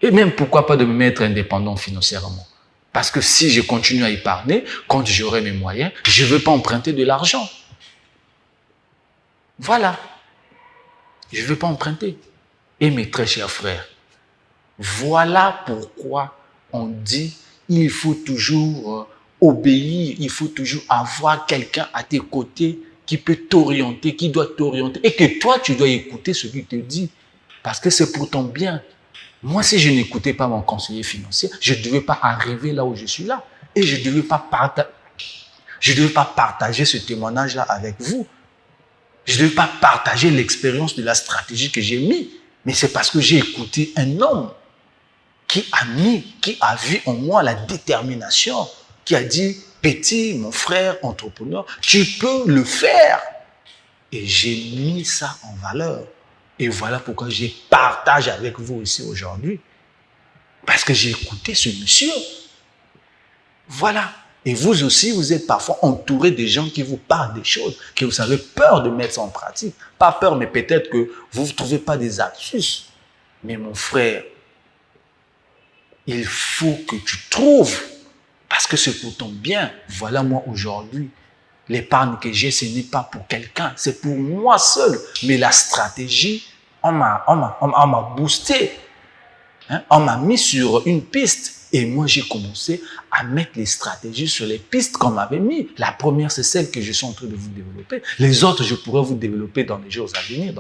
Et même pourquoi pas de me mettre indépendant financièrement. Parce que si je continue à épargner, quand j'aurai mes moyens, je ne veux pas emprunter de l'argent. Voilà. Je ne veux pas emprunter. Et mes très chers frères, voilà pourquoi on dit il faut toujours obéir, il faut toujours avoir quelqu'un à tes côtés qui peut t'orienter, qui doit t'orienter et que toi, tu dois écouter ce qu'il te dit parce que c'est pour ton bien. Moi, si je n'écoutais pas mon conseiller financier, je ne devais pas arriver là où je suis là et je ne devais pas partager ce témoignage-là avec vous. Je ne devais pas partager l'expérience de la stratégie que j'ai mis, mais c'est parce que j'ai écouté un homme qui a vu en moi la détermination, qui a dit, petit, mon frère, entrepreneur, tu peux le faire. Et j'ai mis ça en valeur. Et voilà pourquoi je partage avec vous ici aujourd'hui. Parce que j'ai écouté ce monsieur. Voilà. Et vous aussi, vous êtes parfois entouré des gens qui vous parlent des choses, que vous avez peur de mettre ça en pratique. Pas peur, mais peut-être que vous ne trouvez pas des astuces. Mais mon frère, il faut que tu trouves, parce que c'est pour ton bien. Voilà moi aujourd'hui, l'épargne que j'ai, ce n'est pas pour quelqu'un, c'est pour moi seul. Mais la stratégie, on m'a boosté, hein? On m'a mis sur une piste. Et moi, j'ai commencé à mettre les stratégies sur les pistes qu'on m'avait mis. La première, c'est celle que je suis en train de vous développer. Les autres, je pourrais vous développer dans les jours à venir,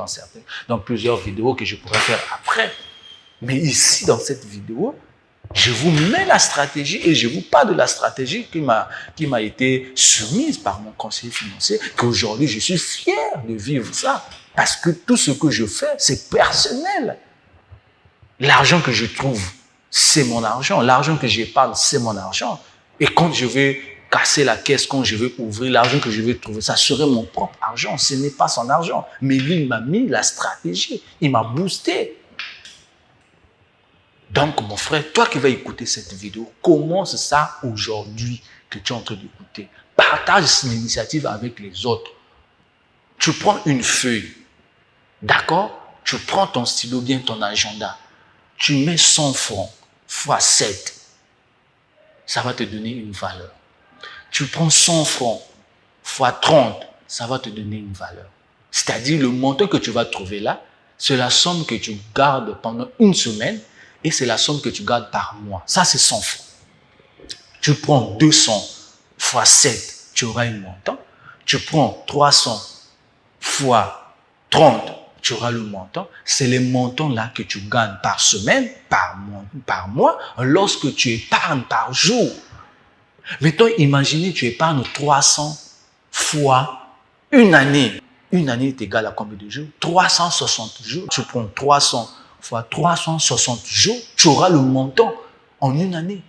dans plusieurs vidéos que je pourrais faire après. Mais ici, dans cette vidéo, je vous mets la stratégie et je vous parle de la stratégie qui m'a été soumise par mon conseiller financier, qu'aujourd'hui, je suis fier de vivre ça. Parce que tout ce que je fais, c'est personnel. L'argent que je trouve, c'est mon argent. L'argent que j'épargne, c'est mon argent. Et quand je vais casser la caisse, quand je vais ouvrir l'argent que je vais trouver, ça serait mon propre argent. Ce n'est pas son argent. Mais lui, il m'a mis la stratégie. Il m'a boosté. Donc, mon frère, toi qui vas écouter cette vidéo, commence ça aujourd'hui que tu es en train d'écouter. Partage l'initiative avec les autres. Tu prends une feuille, d'accord? Tu prends ton stylo, bien ton agenda. Tu mets 100 francs fois 7. Ça va te donner une valeur. Tu prends 100 francs fois 30, ça va te donner une valeur. C'est-à-dire, le montant que tu vas trouver là, c'est la somme que tu gardes pendant une semaine et c'est la somme que tu gardes par mois. Ça, c'est 100 francs. Tu prends 200 fois 7, tu auras un montant. Tu prends 300 fois 30, tu auras le montant. C'est les montants là que tu gagnes par semaine, par mois, lorsque tu épargnes par jour. Maintenant, imaginez, tu épargnes 300 fois une année. Une année est égale à combien de jours? 360 jours. Tu prends 300 fois 360 jours, tu auras le montant en une année.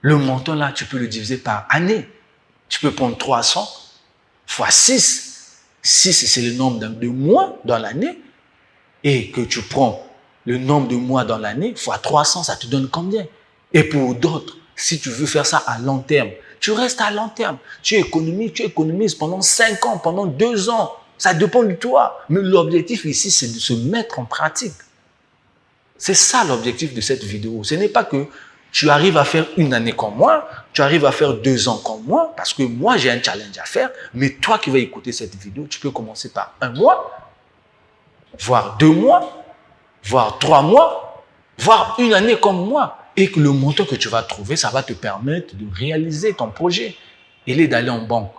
Le montant là, tu peux le diviser par année. Tu peux prendre 300 fois 6. 6, c'est le nombre de mois dans l'année. Et que tu prends le nombre de mois dans l'année fois 300, ça te donne combien? Et pour d'autres, si tu veux faire ça à long terme, tu restes à long terme. Tu économises pendant 5 ans, pendant 2 ans. Ça dépend de toi. Mais l'objectif ici, c'est de se mettre en pratique. C'est ça l'objectif de cette vidéo. Ce n'est pas que tu arrives à faire une année comme moi, tu arrives à faire 2 ans comme moi, parce que moi, j'ai un challenge à faire. Mais toi qui vas écouter cette vidéo, tu peux commencer par 1 mois, voire 2 mois, voire 3 mois, voire une année comme moi. Et que le montant que tu vas trouver, ça va te permettre de réaliser ton projet. Et d'aller en banque.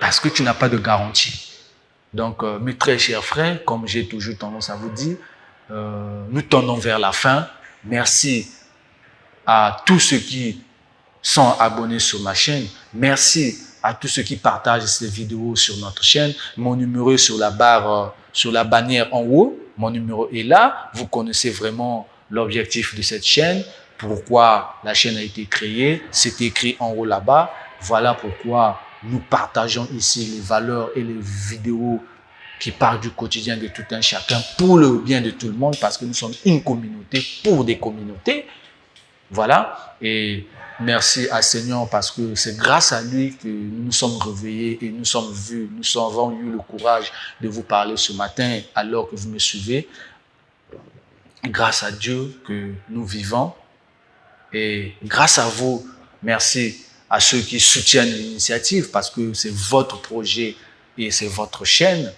Parce que tu n'as pas de garantie. Donc, mes très chers frères, comme j'ai toujours tendance à vous dire, nous tendons vers la fin. Merci à tous ceux qui sont abonnés sur ma chaîne. Merci à tous ceux qui partagent ces vidéos sur notre chaîne. Mon numéro est sur la barre, sur la bannière en haut. Mon numéro est là. Vous connaissez vraiment l'objectif de cette chaîne. Pourquoi la chaîne a été créée. C'est écrit en haut là-bas. Voilà pourquoi nous partageons ici les valeurs et les vidéos qui parlent du quotidien de tout un chacun pour le bien de tout le monde, parce que nous sommes une communauté pour des communautés. Voilà. Et merci à Seigneur, parce que c'est grâce à lui que nous nous sommes réveillés et nous sommes vus, nous avons eu le courage de vous parler ce matin alors que vous me suivez. Grâce à Dieu que nous vivons. Et grâce à vous, merci à ceux qui soutiennent l'initiative, parce que c'est votre projet et c'est votre chaîne,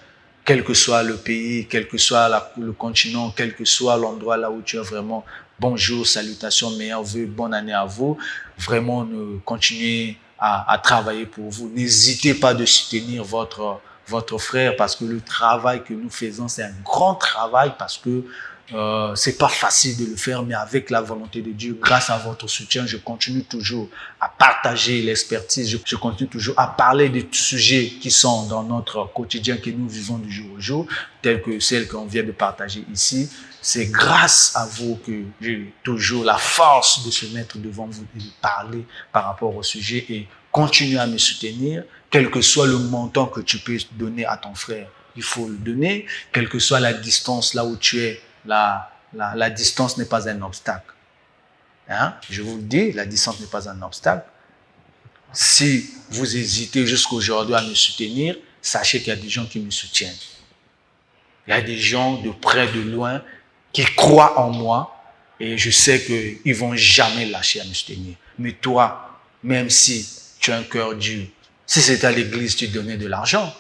quel que soit le pays, quel que soit le continent, quel que soit l'endroit là où tu es vraiment. Bonjour, salutations, meilleurs vœux, bonne année à vous. Vraiment, continuez à travailler pour vous. N'hésitez pas de soutenir votre frère, parce que le travail que nous faisons, c'est un grand travail, parce que c'est pas facile de le faire, mais avec la volonté de Dieu, grâce à votre soutien, je continue toujours à partager l'expertise, je continue toujours à parler des sujets qui sont dans notre quotidien, que nous vivons du jour au jour, tels que celles qu'on vient de partager ici. C'est grâce à vous que j'ai toujours la force de se mettre devant vous et de parler par rapport au sujet, et continuer à me soutenir, quel que soit le montant que tu peux donner à ton frère. Il faut le donner, quelle que soit la distance là où tu es. La distance n'est pas un obstacle. Hein? Je vous le dis, la distance n'est pas un obstacle. Si vous hésitez jusqu'aujourd'hui à me soutenir, sachez qu'il y a des gens qui me soutiennent. Il y a des gens de près, de loin, qui croient en moi, et je sais qu'ils ne vont jamais lâcher à me soutenir. Mais toi, même si tu as un cœur dur, si c'était à l'église, tu donnais de l'argent.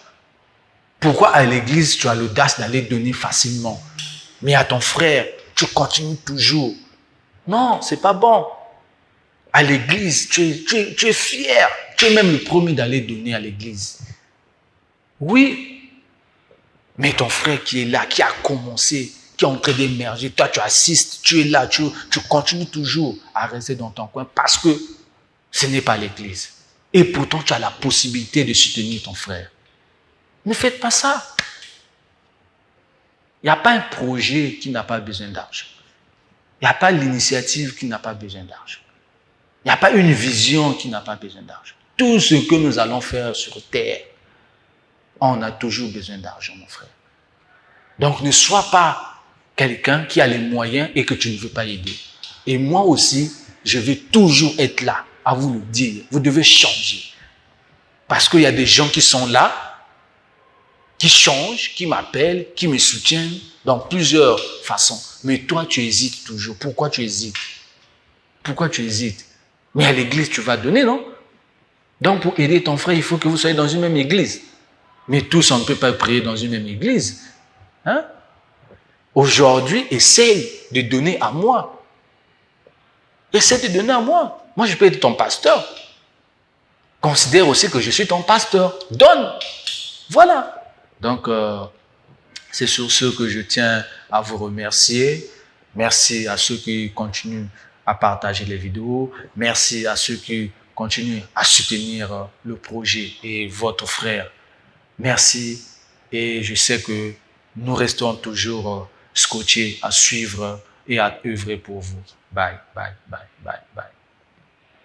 Pourquoi à l'église, tu as l'audace d'aller donner facilement? Mais à ton frère, tu continues toujours. Non, c'est pas bon. À l'église, tu es fier. Tu es même le premier d'aller donner à l'église. Oui. Mais ton frère qui est là, qui a commencé, qui est en train d'émerger. Toi, tu assistes, tu es là, tu continues toujours à rester dans ton coin parce que ce n'est pas l'église. Et pourtant, tu as la possibilité de soutenir ton frère. Ne faites pas ça. Il n'y a pas un projet qui n'a pas besoin d'argent. Il n'y a pas l'initiative qui n'a pas besoin d'argent. Il n'y a pas une vision qui n'a pas besoin d'argent. Tout ce que nous allons faire sur terre, on a toujours besoin d'argent, mon frère. Donc, ne sois pas quelqu'un qui a les moyens et que tu ne veux pas aider. Et moi aussi, je vais toujours être là à vous le dire. Vous devez changer. Parce qu'il y a des gens qui sont là, qui changent, qui m'appellent, qui me soutiennent dans plusieurs façons. Mais toi, tu hésites toujours. Pourquoi tu hésites? Pourquoi tu hésites? Mais à l'église, tu vas donner, non? Donc, pour aider ton frère, il faut que vous soyez dans une même église. Mais tous, on ne peut pas prier dans une même église. Hein? Aujourd'hui, essaye de donner à moi. Essaye de donner à moi. Moi, je peux être ton pasteur. Considère aussi que je suis ton pasteur. Donne. Voilà. Donc, c'est sur ce que je tiens à vous remercier. Merci à ceux qui continuent à partager les vidéos. Merci à ceux qui continuent à soutenir le projet et votre frère. Merci. Et je sais que nous restons toujours scotchés à suivre et à œuvrer pour vous. Bye, bye, bye, bye, bye.